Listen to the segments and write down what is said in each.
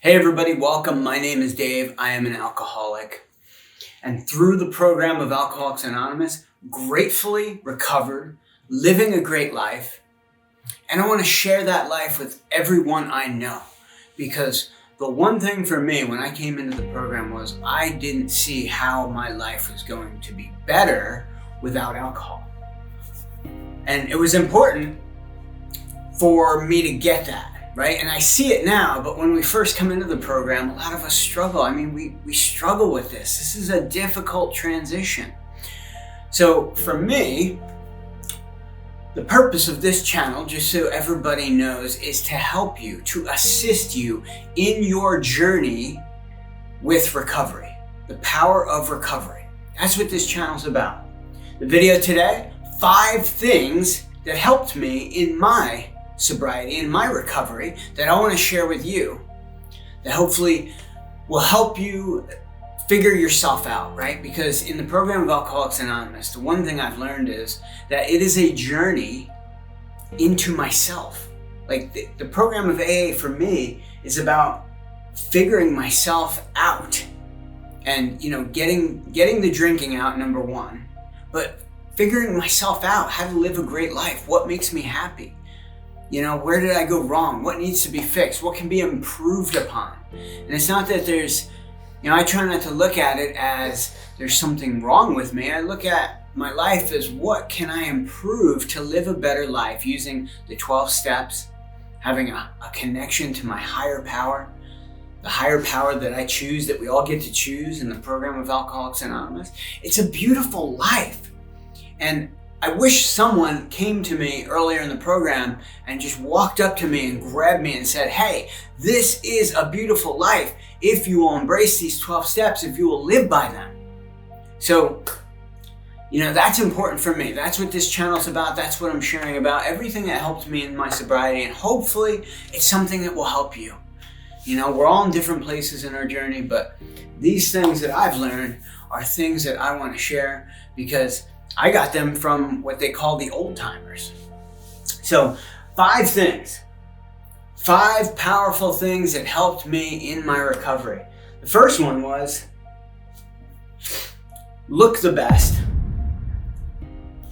Hey everybody, welcome. My name is Dave. I am an alcoholic. And through the program of Alcoholics Anonymous, gratefully recovered, living a great life. And I want to share that life with everyone I know. Because the one thing for me when I came into the program was I didn't see how my life was going to be better without alcohol. And it was important for me to get that. Right? And I see it now, but when we first come into the program, a lot of us struggle. I mean, we struggle with this. This is a difficult transition. So for me, the purpose of this channel, just so everybody knows, is to help you, to assist you in your journey with recovery, the power of recovery. That's what this channel's about. The video today, 5 things that helped me in my sobriety and my recovery that I want to share with you that hopefully will help you figure yourself out, right? Because in the program of Alcoholics Anonymous, the one thing I've learned is that it is a journey into myself. Like the program of AA for me is about figuring myself out and, getting the drinking out, number one, but figuring myself out, how to live a great life, what makes me happy. Where did I go wrong? What needs to be fixed? What can be improved upon? And it's not that there's, I try not to look at it as there's something wrong with me. I look at my life as what can I improve to live a better life using the 12 steps, having a connection to my higher power, the higher power that I choose, that we all get to choose in the program of Alcoholics Anonymous. It's a beautiful life. And I wish someone came to me earlier in the program and just walked up to me and grabbed me and said, hey, this is a beautiful life if you will embrace these 12 steps, if you will live by them. So, that's important for me. That's what this channel's about. That's what I'm sharing about. Everything that helped me in my sobriety, and hopefully it's something that will help you. We're all in different places in our journey, but these things that I've learned are things that I want to share because I got them from what they call the old timers. So 5 things, 5 powerful things that helped me in my recovery. The first one was look the best,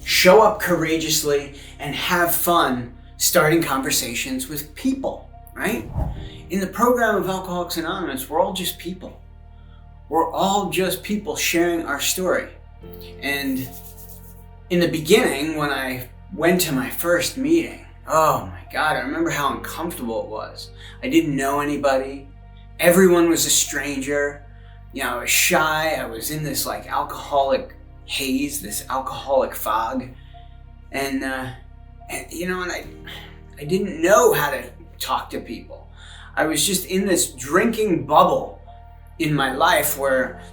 show up courageously, and have fun starting conversations with people, right? In the program of Alcoholics Anonymous, we're all just people. We're all just people sharing our story. And in the beginning, when I went to my first meeting, oh my God, I remember how uncomfortable it was. I didn't know anybody. Everyone was a stranger. I was shy. I was in this alcoholic haze, this alcoholic fog. And I didn't know how to talk to people. I was just in this drinking bubble in my life where,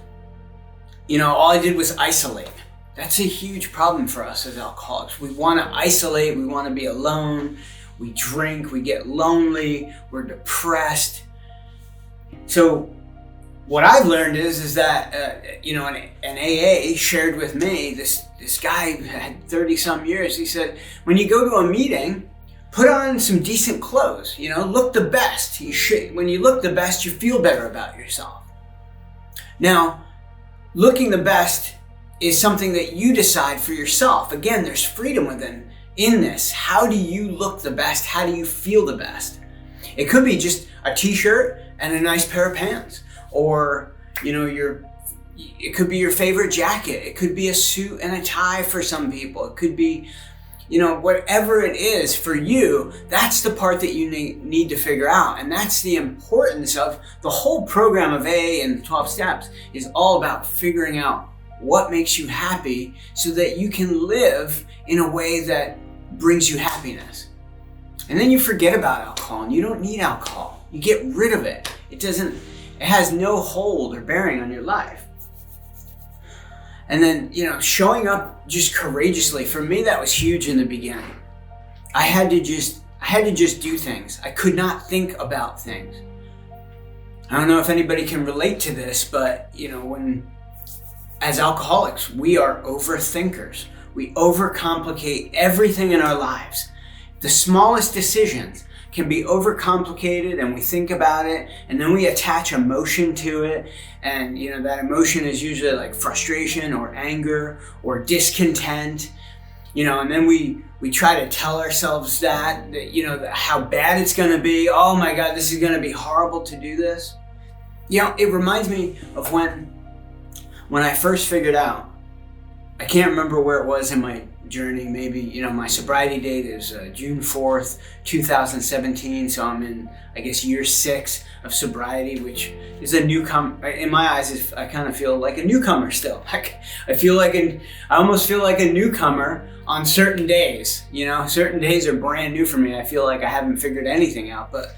all I did was isolate. That's a huge problem for us as alcoholics. We want to isolate, we want to be alone, we drink, we get lonely, we're depressed. So what I've learned is that, an AA shared with me, this guy who had 30 some years, he said, when you go to a meeting, put on some decent clothes, look the best. When you look the best, you feel better about yourself. Now, looking the best is something that you decide for yourself. Again, there's freedom in this. How do you look the best? How do you feel the best? It could be just a t-shirt and a nice pair of pants. Or, it could be your favorite jacket. It could be a suit and a tie for some people. It could be, whatever it is for you, that's the part that you need to figure out. And that's the importance of the whole program of AA and the 12 steps is all about figuring out what makes you happy so that you can live in a way that brings you happiness. And then you forget about alcohol and you don't need alcohol. You get rid of it. It has no hold or bearing on your life. And then, showing up just courageously, for me that was huge in the beginning. I had to just do things. I could not think about things. I don't know if anybody can relate to this, but as alcoholics, we are overthinkers. We overcomplicate everything in our lives. The smallest decisions can be overcomplicated, and we think about it, and then we attach emotion to it, and that emotion is usually like frustration or anger or discontent, and then we try to tell ourselves that how bad it's going to be. Oh my God, this is going to be horrible to do this. It reminds me of when I first figured out, I can't remember where it was in my journey, maybe, my sobriety date is June 4th, 2017, so I'm in, I guess, year 6 of sobriety, which is a newcomer, in my eyes, I kind of feel like a newcomer still. I almost feel like a newcomer on certain days, certain days are brand new for me. I feel like I haven't figured anything out, but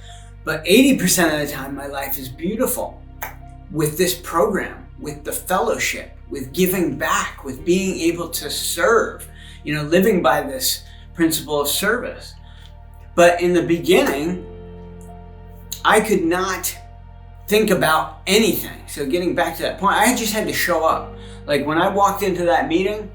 80% of the time my life is beautiful with this program, with the fellowship, with giving back, with being able to serve, living by this principle of service. But in the beginning, I could not think about anything. So getting back to that point, I just had to show up. Like when I walked into that meeting,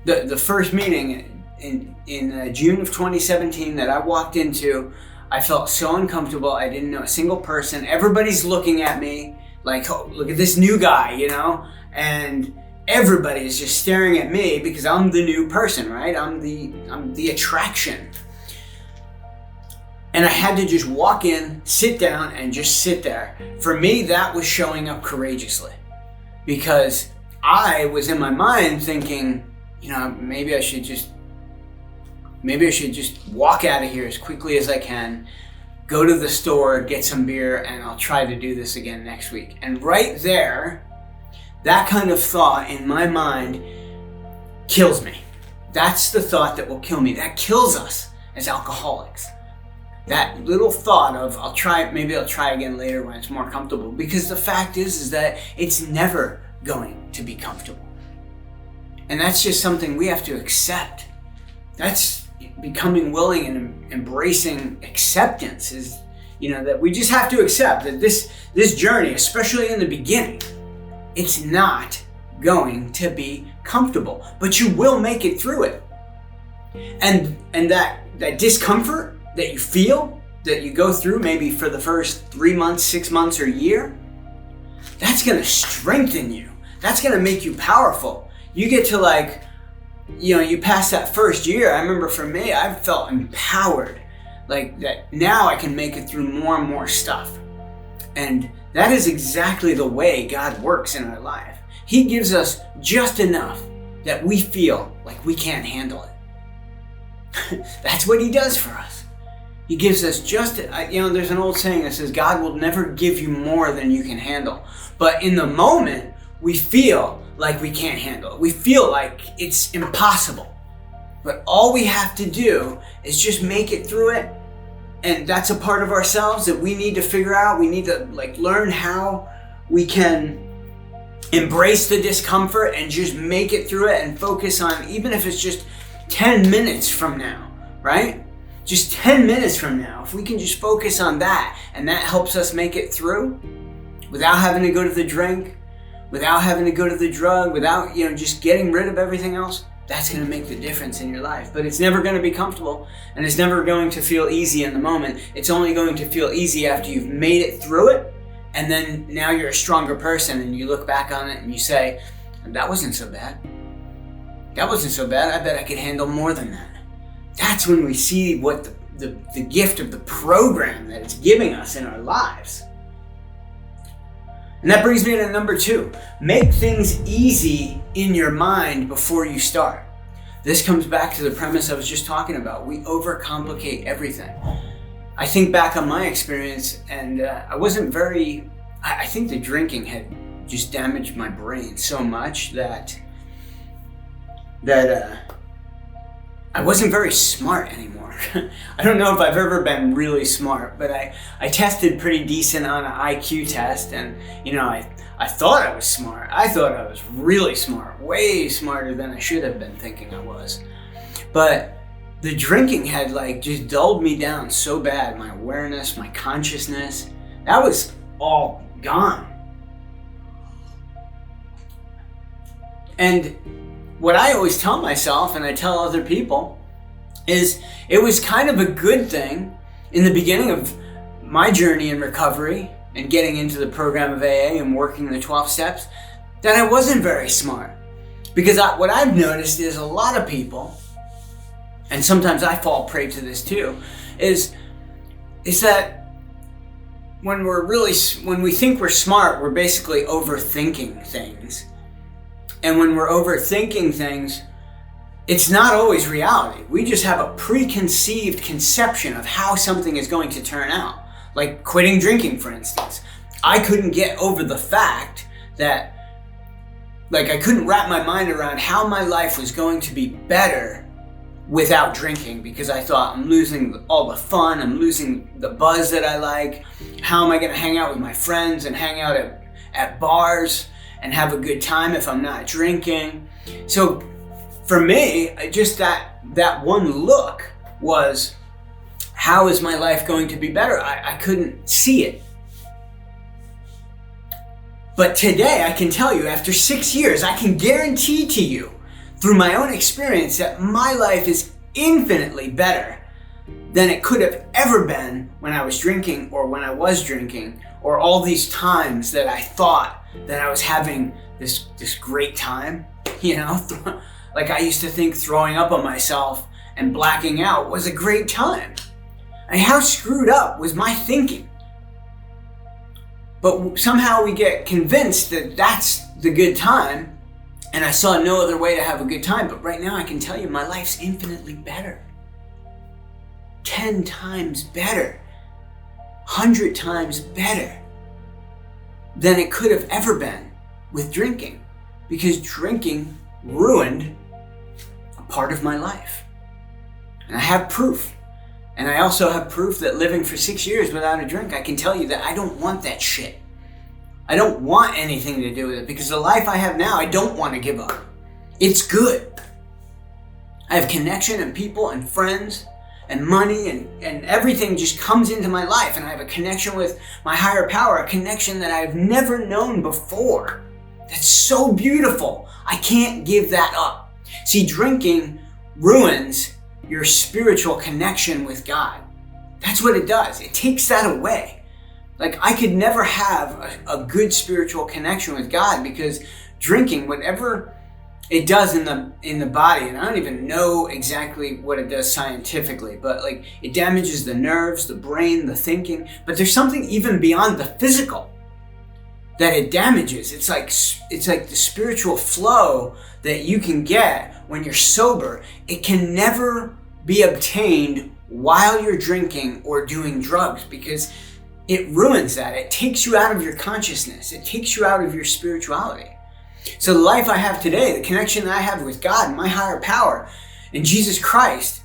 the first meeting in June of 2017 that I walked into, I felt so uncomfortable. I didn't know a single person. Everybody's looking at me like, oh, look at this new guy, and everybody is just staring at me because I'm the new person, right? I'm the attraction. And I had to just walk in, sit down, and just sit there. For me, that was showing up courageously, because I was in my mind thinking, maybe I should just walk out of here as quickly as I can, go to the store, get some beer, and I'll try to do this again next week. And right there, that kind of thought in my mind kills me. That's the thought that will kill me. That kills us as alcoholics. That little thought of, maybe I'll try again later when it's more comfortable. Because the fact is that it's never going to be comfortable. And that's just something we have to accept. That's becoming willing and embracing acceptance, is, that we just have to accept that this journey, especially in the beginning, it's not going to be comfortable, but you will make it through it. And that discomfort that you feel, that you go through maybe for the first 3 months, 6 months, or a year, that's going to strengthen you. That's going to make you powerful. You get to you pass that first year. I remember for me, I felt empowered, like that now I can make it through more and more stuff. And that is exactly the way God works in our life. He gives us just enough that we feel like we can't handle it. That's what He does for us. He gives us just, there's an old saying that says, God will never give you more than you can handle. But in the moment, we feel like we can't handle it. We feel like it's impossible. But all we have to do is just make it through it. And that's a part of ourselves that we need to figure out. We need to learn how we can embrace the discomfort and just make it through it and focus on, even if it's just 10 minutes from now, right? Just 10 minutes from now, if we can just focus on that, and that helps us make it through without having to go to the drink, without having to go to the drug, without, just getting rid of everything else, that's going to make the difference in your life. But it's never going to be comfortable, and it's never going to feel easy in the moment. It's only going to feel easy after you've made it through it, and then now you're a stronger person, and you look back on it and you say, that wasn't so bad. That wasn't so bad. I bet I could handle more than that. That's when we see what the gift of the program that it's giving us in our lives. And that brings me to number 2. Make things easy in your mind before you start. This comes back to the premise I was just talking about. We overcomplicate everything. I think back on my experience, and I think the drinking had just damaged my brain so much that I wasn't very smart anymore. I don't know if I've ever been really smart, but I tested pretty decent on an IQ test, and I thought I was smart. I thought I was really smart, way smarter than I should have been thinking I was. But the drinking had just dulled me down so bad. My awareness, my consciousness, that was all gone. And what I always tell myself, and I tell other people, is it was kind of a good thing in the beginning of my journey in recovery and getting into the program of AA and working the 12 steps, that I wasn't very smart. Because what I've noticed is a lot of people, and sometimes I fall prey to this too, is that when we think we're smart, we're basically overthinking things. And when we're overthinking things, it's not always reality. We just have a preconceived conception of how something is going to turn out. Like quitting drinking, for instance. I couldn't get over the fact that, I couldn't wrap my mind around how my life was going to be better without drinking, because I thought, I'm losing all the fun, I'm losing the buzz that I like. How am I going to hang out with my friends and hang out at bars and have a good time if I'm not drinking? So for me, just that one look was, how is my life going to be better? I couldn't see it. But today I can tell you, after 6 years, I can guarantee to you through my own experience that my life is infinitely better than it could have ever been when I was drinking, or when I was drinking, or all these times that I thought that I was having this great time, Like I used to think throwing up on myself and blacking out was a great time. And how screwed up was my thinking? But somehow we get convinced that that's the good time, and I saw no other way to have a good time. But right now I can tell you my life's infinitely better. 10 times better. 100 times better than it could have ever been with drinking. Because drinking ruined a part of my life. And I have proof. And I also have proof that living for 6 years without a drink, I can tell you that I don't want that shit. I don't want anything to do with it, because the life I have now, I don't want to give up. It's good. I have connection and people and friends and money and everything just comes into my life. And I have a connection with my higher power, a connection that I've never known before. That's so beautiful. I can't give that up. See, drinking ruins your spiritual connection with God. That's what it does. It takes that away. Like, I could never have a good spiritual connection with God, because drinking, whatever it does in the body, and I don't even know exactly what it does scientifically, but it damages the nerves, the brain, the thinking. But there's something even beyond the physical that it damages. It's like the spiritual flow that you can get when you're sober. It can never be obtained while you're drinking or doing drugs, because it ruins that. It takes you out of your consciousness. It takes you out of your spirituality. So the life I have today, the connection that I have with God, my higher power, and Jesus Christ,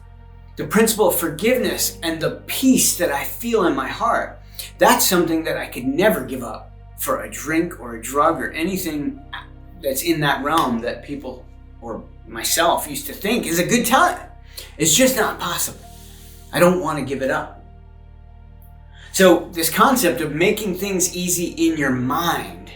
the principle of forgiveness and the peace that I feel in my heart, that's something that I could never give up for a drink or a drug or anything that's in that realm that people or myself used to think is a good time. It's just not possible. I don't want to give it up. So this concept of making things easy in your mind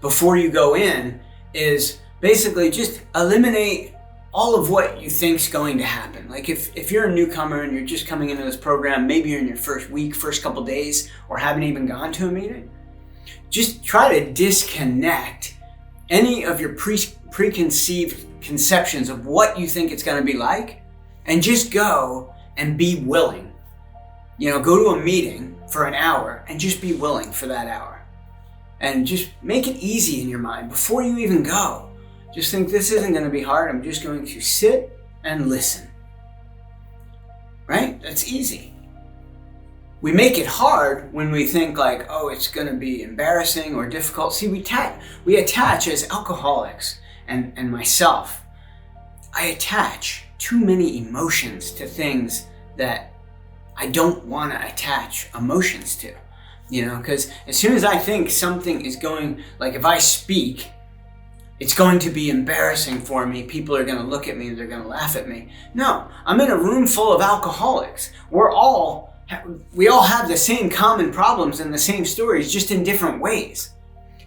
before you go in is basically just eliminate all of what you think's going to happen. Like if you're a newcomer and you're just coming into this program, maybe you're in your first week, first couple days, or haven't even gone to a meeting, just try to disconnect any of your preconceived conceptions of what you think it's going to be like, and just go and be willing. Go to a meeting for an hour and just be willing for that hour. And just make it easy in your mind before you even go. Just think, this isn't going to be hard. I'm just going to sit and listen. Right? That's easy. We make it hard when we think it's going to be embarrassing or difficult. See, we attach as alcoholics, and myself, I attach too many emotions to things that I don't want to attach emotions to. Because as soon as I think something is going, if I speak, it's going to be embarrassing for me, people are going to look at me, they're going to laugh at me. No, I'm in a room full of alcoholics. We all have the same common problems and the same stories, just in different ways.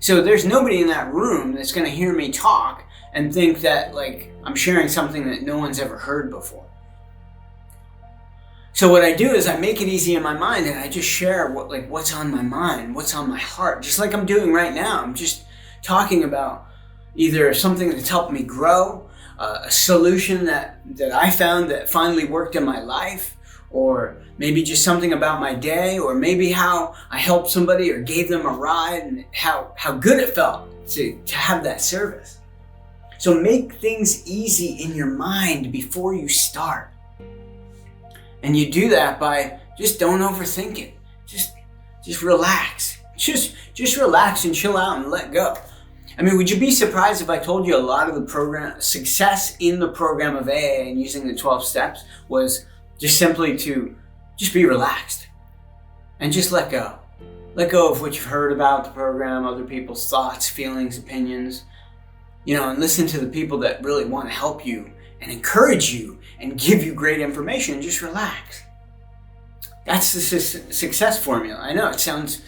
So there's nobody in that room that's going to hear me talk and think that I'm sharing something that no one's ever heard before. So what I do is I make it easy in my mind, and I just share what's on my mind, what's on my heart, just like I'm doing right now. I'm just talking about either something that's helped me grow, a solution that I found that finally worked in my life, or maybe just something about my day, or maybe how I helped somebody or gave them a ride and how good it felt to have that service. So make things easy in your mind before you start. And you do that by just don't overthink it. Just relax. Just relax and chill out and let go. I mean, would you be surprised if I told you a lot of the program, success in the program of AA and using the 12 steps was just simply to just be relaxed and just let go. Let go of what you've heard about the program, other people's thoughts, feelings, opinions, and listen to the people that really want to help you and encourage you and give you great information. Just relax. That's the success formula. I know it sounds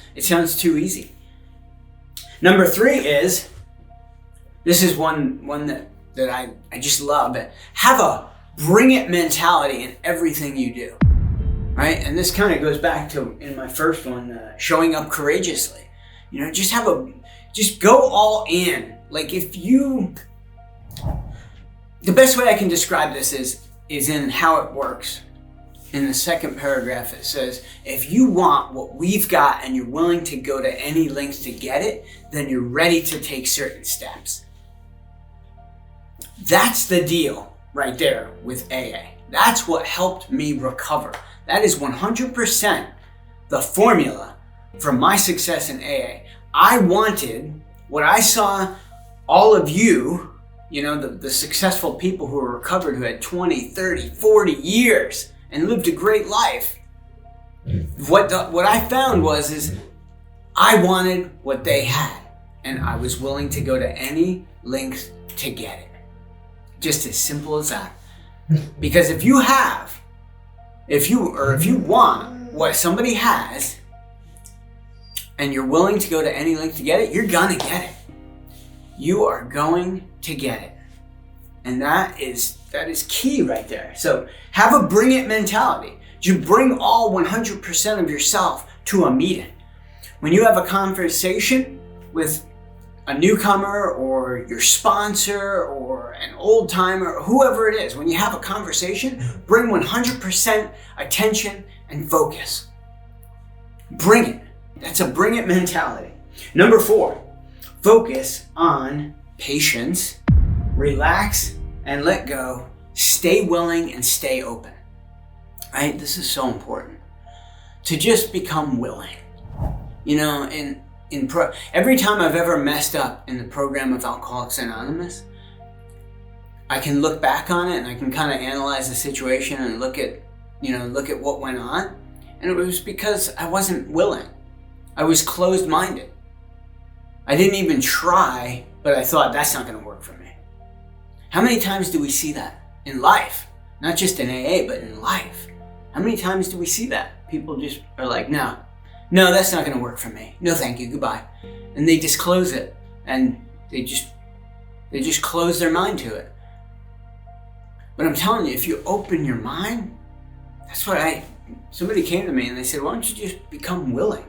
too easy. Number 3 is, this is one that I just love. Have a bring it mentality in everything you do, right? And this kind of goes back to, in my first one, showing up courageously. Just go all in. Like the best way I can describe this is in how it works. In the second paragraph, it says, if you want what we've got and you're willing to go to any lengths to get it, then you're ready to take certain steps. That's the deal right there with AA. That's what helped me recover. That is 100% the formula for my success in AA. I wanted what I saw all of you, the successful people who were recovered, who had 20, 30, 40 years and lived a great life. What I found is I wanted what they had, and I was willing to go to any length to get it. Just as simple as that. Because if you want what somebody has, and you're willing to go to any length to get it, you're gonna get it. You are going to get it. And that is key right there. So have a bring it mentality. You bring all 100% of yourself to a meeting. When you have a conversation with a newcomer or your sponsor or an old timer, or whoever it is, when you have a conversation, bring 100% attention and focus. Bring it. That's a bring it mentality. Number 4, focus on patience, relax and let go, stay willing and stay open. Right? This is so important. To just become willing. Every time I've ever messed up in the program of Alcoholics Anonymous, I can look back on it and I can kind of analyze the situation and look at what went on. And it was because I wasn't willing. I was closed-minded. I didn't even try, but I thought that's not going to work for me. How many times do we see that in life? Not just in AA, but in life. How many times do we see that? People just are like, no, that's not going to work for me. No, thank you, goodbye. And they just close it, and they just close their mind to it. But I'm telling you, if you open your mind, that's what somebody came to me and they said, why don't you just become willing?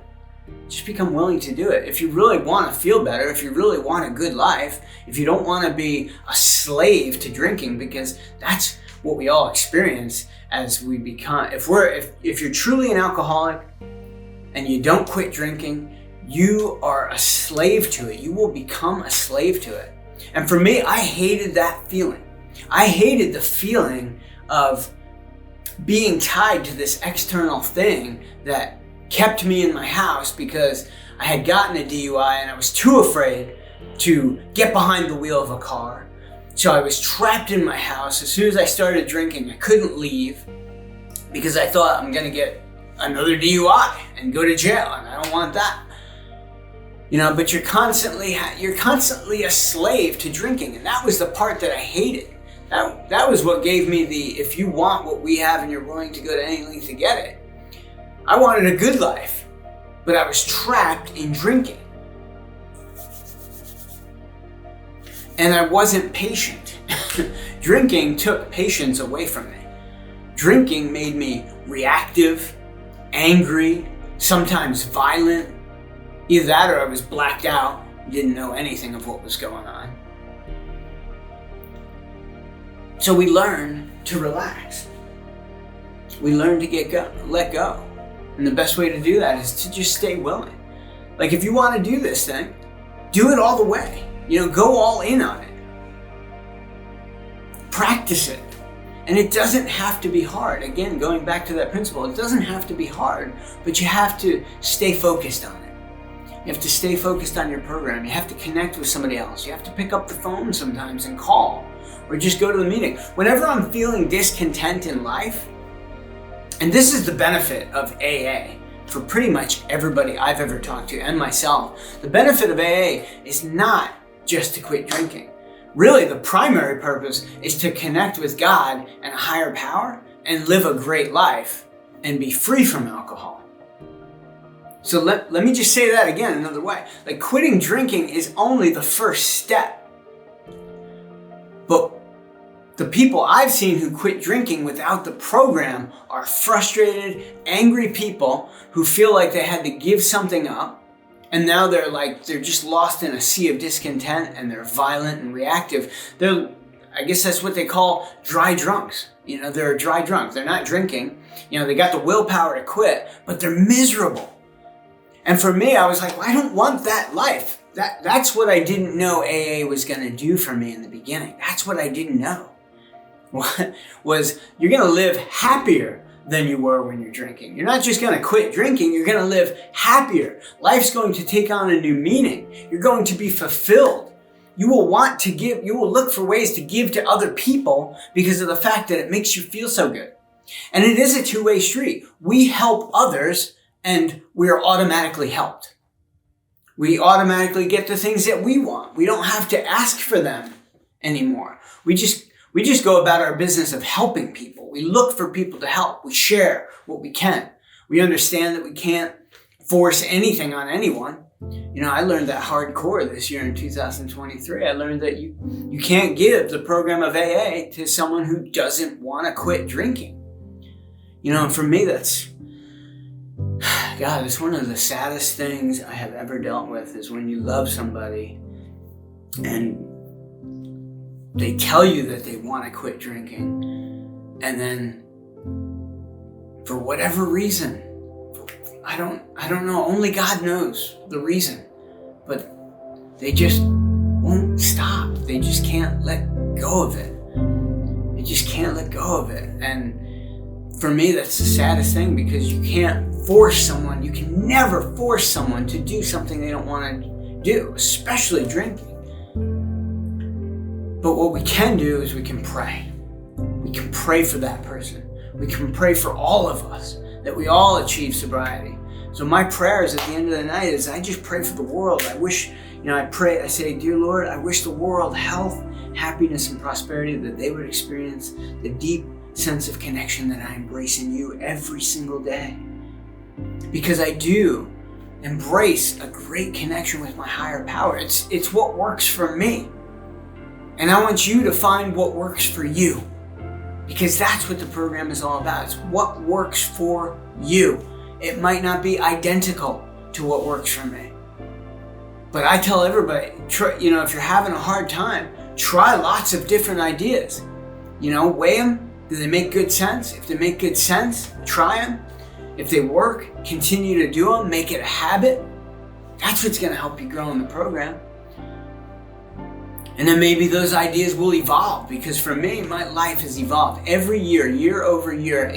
Just become willing to do it. If you really want to feel better, if you really want a good life, if you don't want to be a slave to drinking, because that's what we all experience as we become. If you're truly an alcoholic and you don't quit drinking, you are a slave to it. You will become a slave to it. And for me, I hated that feeling. I hated the feeling of being tied to this external thing that kept me in my house because I had gotten a DUI and I was too afraid to get behind the wheel of a car. So I was trapped in my house. As soon as I started drinking, I couldn't leave because I thought I'm going to get another DUI and go to jail, and I don't want that. But you're constantly a slave to drinking, and that was the part that I hated. That was what gave me if you want what we have and you're willing to go to any length to get it. I wanted a good life, but I was trapped in drinking. And I wasn't patient. Drinking took patience away from me. Drinking made me reactive, angry, sometimes violent. Either that or I was blacked out, didn't know anything of what was going on. So we learn to relax. We learn to let go. And the best way to do that is to just stay willing. Like if you want to do this thing, do it all the way. Go all in on it. Practice it. And it doesn't have to be hard. Again, going back to that principle, it doesn't have to be hard, but you have to stay focused on it. You have to stay focused on your program. You have to connect with somebody else. You have to pick up the phone sometimes and call, or just go to the meeting. Whenever I'm feeling discontent in life, and this is the benefit of AA for pretty much everybody I've ever talked to and myself, the benefit of AA is not just to quit drinking. Really, the primary purpose is to connect with God and a higher power and live a great life and be free from alcohol. So let me just say that again another way. Like quitting drinking is only the first step. But the people I've seen who quit drinking without the program are frustrated, angry people who feel like they had to give something up. And now they're just lost in a sea of discontent, and they're violent and reactive. I guess that's what they call dry drunks. They're a dry drunk. They're not drinking. They got the willpower to quit, but they're miserable. And for me, I was like, well, I don't want that life. That's what I didn't know AA was going to do for me in the beginning. That's what I didn't know. Was you're going to live happier than you were when you're drinking. You're not just going to quit drinking, you're going to live happier. Life's going to take on a new meaning. You're going to be fulfilled. You will want to give, you will look for ways to give to other people because of the fact that it makes you feel so good. And it is a two-way street. We help others and we are automatically helped. We automatically get the things that we want. We don't have to ask for them anymore. We just go about our business of helping people. We look for people to help. We share what we can. We understand that we can't force anything on anyone. I learned that hardcore this year in 2023. I learned that you can't give the program of AA to someone who doesn't want to quit drinking. And for me, it's one of the saddest things I have ever dealt with is when you love somebody and they tell you that they want to quit drinking, and then for whatever reason, I don't know, only God knows the reason, but they just won't stop. They just can't let go of it. They just can't let go of it. And for me, that's the saddest thing, because you can't force someone, you can never force someone to do something they don't want to do, especially drinking. But what we can do is we can pray. We can pray for that person. We can pray for all of us, that we all achieve sobriety. So my prayers at the end of the night is I just pray for the world. I wish, I say, dear Lord, I wish the world health, happiness, and prosperity, that they would experience the deep sense of connection that I embrace in you every single day. Because I do embrace a great connection with my higher power. It's what works for me. And I want you to find what works for you, because that's what the program is all about. It's what works for you. It might not be identical to what works for me. But I tell everybody, if you're having a hard time, try lots of different ideas. Weigh them. Do they make good sense? If they make good sense, try them. If they work, continue to do them. Make it a habit. That's what's going to help you grow in the program. And then maybe those ideas will evolve, because for me, my life has evolved. Every year over year,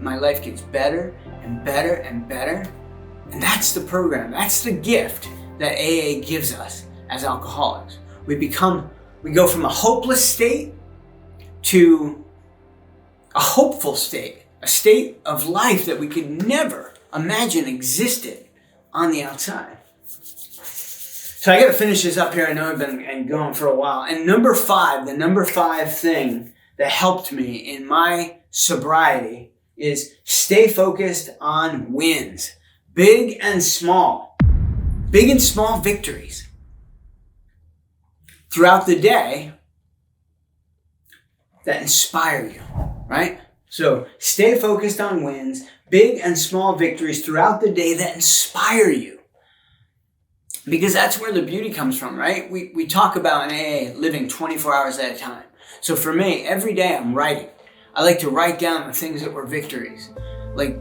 my life gets better and better and better. And that's the program. That's the gift that AA gives us as alcoholics. We go from a hopeless state to a hopeful state, a state of life that we could never imagine existed on the outside. So I got to finish this up here. I know I've been going for a while. And the number five thing that helped me in my sobriety is stay focused on wins. Big and small. Big and small victories. Throughout the day that inspire you, right? So stay focused on wins, big and small victories throughout the day that inspire you. Because that's where the beauty comes from, right? We talk about in AA living 24 hours at a time. So for me, every day I'm writing. I like to write down the things that were victories. Like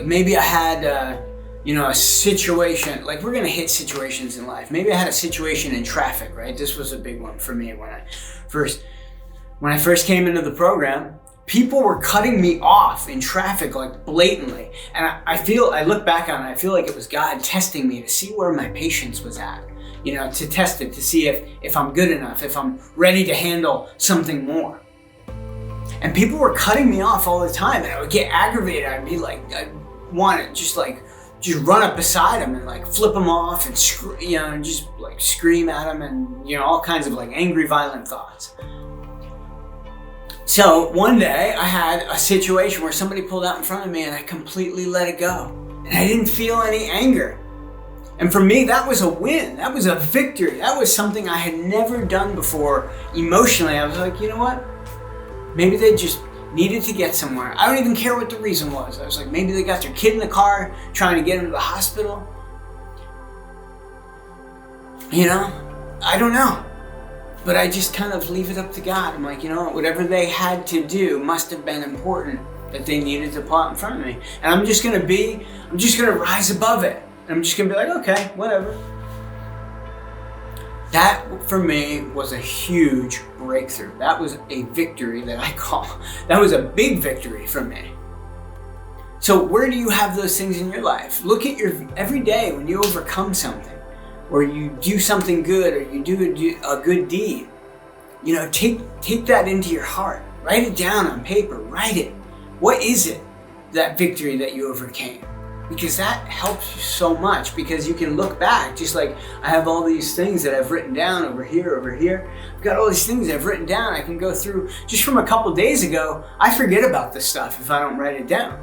maybe I had, a situation, like we're going to hit situations in life. Maybe I had a situation in traffic, right? This was a big one for me when I first came into the program. People were cutting me off in traffic, like blatantly. And I look back on it, I feel like it was God testing me to see where my patience was at, to test it, to see if I'm good enough, if I'm ready to handle something more. And people were cutting me off all the time, and I would get aggravated. I'd be like, I want to just run up beside them and like flip them off and just like scream at them and, all kinds of like angry, violent thoughts. So one day I had a situation where somebody pulled out in front of me and I completely let it go. And I didn't feel any anger. And for me, that was a win. That was a victory. That was something I had never done before emotionally. I was like, you know what? Maybe they just needed to get somewhere. I don't even care what the reason was. I was like, maybe they got their kid in the car trying to get him to the hospital. I don't know. But I just kind of leave it up to God. I'm like, whatever they had to do must have been important that they needed to put in front of me. And I'm just going to rise above it. And I'm just going to be like, okay, whatever. That, for me, was a huge breakthrough. That was a victory that was a big victory for me. So where do you have those things in your life? Look at every day when you overcome something, or you do something good, or you do a good deed. Take that into your heart. Write it down on paper. Write it. What is it, that victory that you overcame? Because that helps you so much, because you can look back, just like I have all these things that I've written down over here. I've got all these things I've written down. I can go through just from a couple days ago. I forget about this stuff if I don't write it down.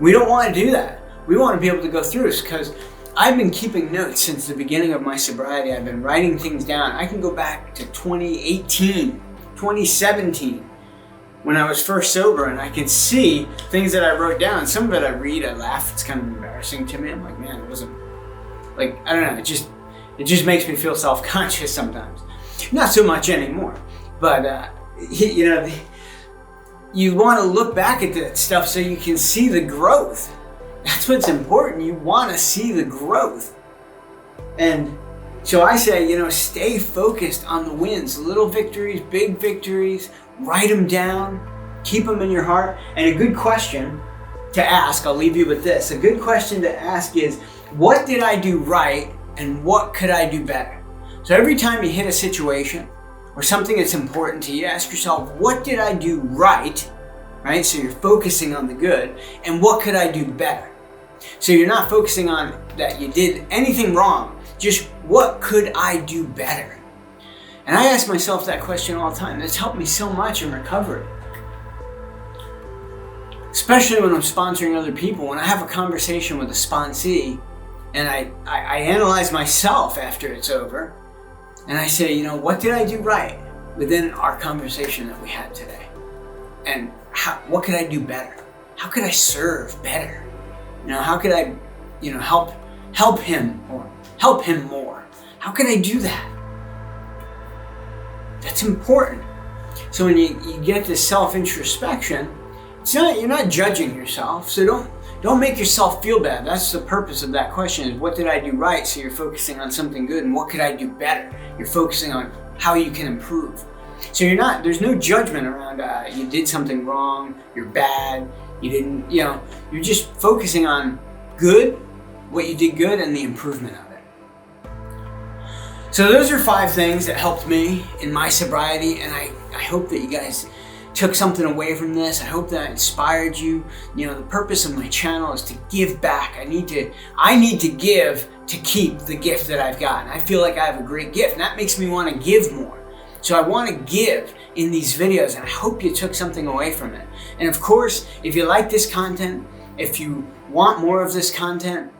We don't want to do that. We want to be able to go through this, because I've been keeping notes since the beginning of my sobriety. I've been writing things down. I can go back to 2018, 2017. When I was first sober, and I can see things that I wrote down. Some of it I read, I laugh, it's kind of embarrassing to me. I'm like, man, it wasn't, like, I don't know, it just makes me feel self-conscious sometimes. Not so much anymore, but, you want to look back at that stuff so you can see the growth. That's what's important. You want to see the growth. And so I say, stay focused on the wins, little victories, big victories. Write them down, keep them in your heart. And a good question to ask, I'll leave you with this. A good question to ask is, what did I do right and what could I do better? So every time you hit a situation or something that's important to you, ask yourself, what did I do right? Right? So you're focusing on the good, and what could I do better? So you're not focusing on that you did anything wrong, just what could I do better? And I ask myself that question all the time. That's helped me so much in recovery. Especially when I'm sponsoring other people. When I have a conversation with a sponsee and I analyze myself after it's over, and I say, what did I do right within our conversation that we had today? And what could I do better? How could I serve better? How could I, help him or help him more? How could I do that? That's important. So when you get this self-introspection, you're not judging yourself. So don't make yourself feel bad. That's the purpose of that question, is what did I do right? So you're focusing on something good, and what could I do better? You're focusing on how you can improve. So there's no judgment around you did something wrong, you're bad, you didn't, you're just focusing on good, what you did good, and the improvement of it. So those are 5 things that helped me in my sobriety, and I hope that you guys took something away from this. I hope that inspired you. The purpose of my channel is to give back. I need to give to keep the gift that I've got. And I feel like I have a great gift, and that makes me want to give more. So I want to give in these videos, and I hope you took something away from it. And of course, if you like this content, if you want more of this content,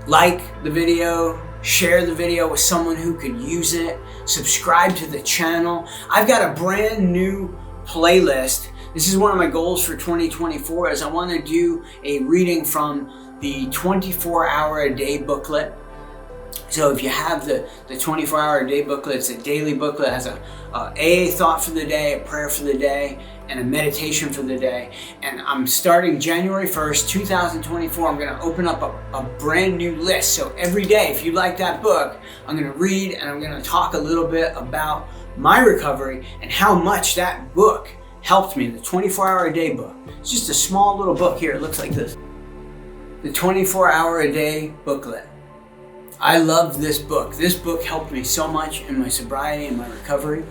like the video, share the video with someone who could use it, subscribe to the channel. I've got a brand new playlist This is one of my goals for 2024, is I want to do a reading from the 24-hour-a-day booklet. So if you have the 24-hour-a-day booklet, it's a daily booklet. It has a AA thought for the day, a prayer for the day, and a meditation for the day. And I'm starting January 1st, 2024. I'm going to open up a brand new list. So every day, if you like that book, I'm going to read and I'm going to talk a little bit about my recovery and how much that book helped me. The 24-hour-a-day book. It's just a small little book here. It looks like this. The 24-hour-a-day booklet. I love this book. This book helped me so much in my sobriety and my recovery.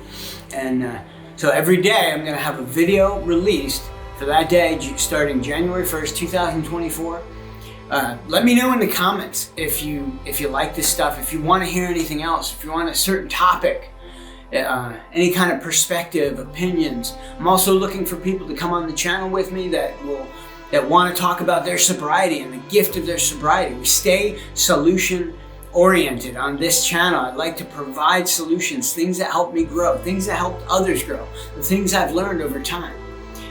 And so every day I'm going to have a video released for that day starting January 1st, 2024. Let me know in the comments if you like this stuff, if you want to hear anything else, if you want a certain topic, any kind of perspective, opinions. I'm also looking for people to come on the channel with me that want to talk about their sobriety and the gift of their sobriety. We stay solution oriented on this channel. I'd like to provide solutions, things that help me grow, things that help others grow, the things I've learned over time.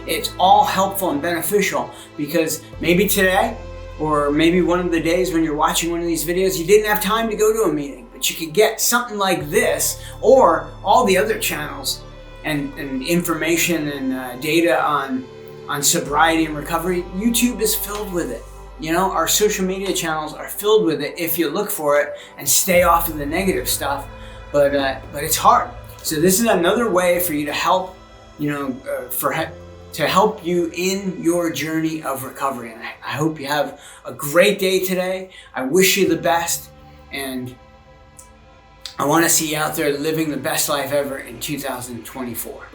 It's all helpful and beneficial because maybe today, or maybe one of the days when you're watching one of these videos, you didn't have time to go to a meeting, but you could get something like this or all the other channels and information and data on sobriety and recovery. YouTube is filled with it. You know, our social media channels are filled with it if you look for it and stay off of the negative stuff. But it's hard. So this is another way for you to help, to help you in your journey of recovery. And I hope you have a great day today. I wish you the best, and I want to see you out there living the best life ever in 2024.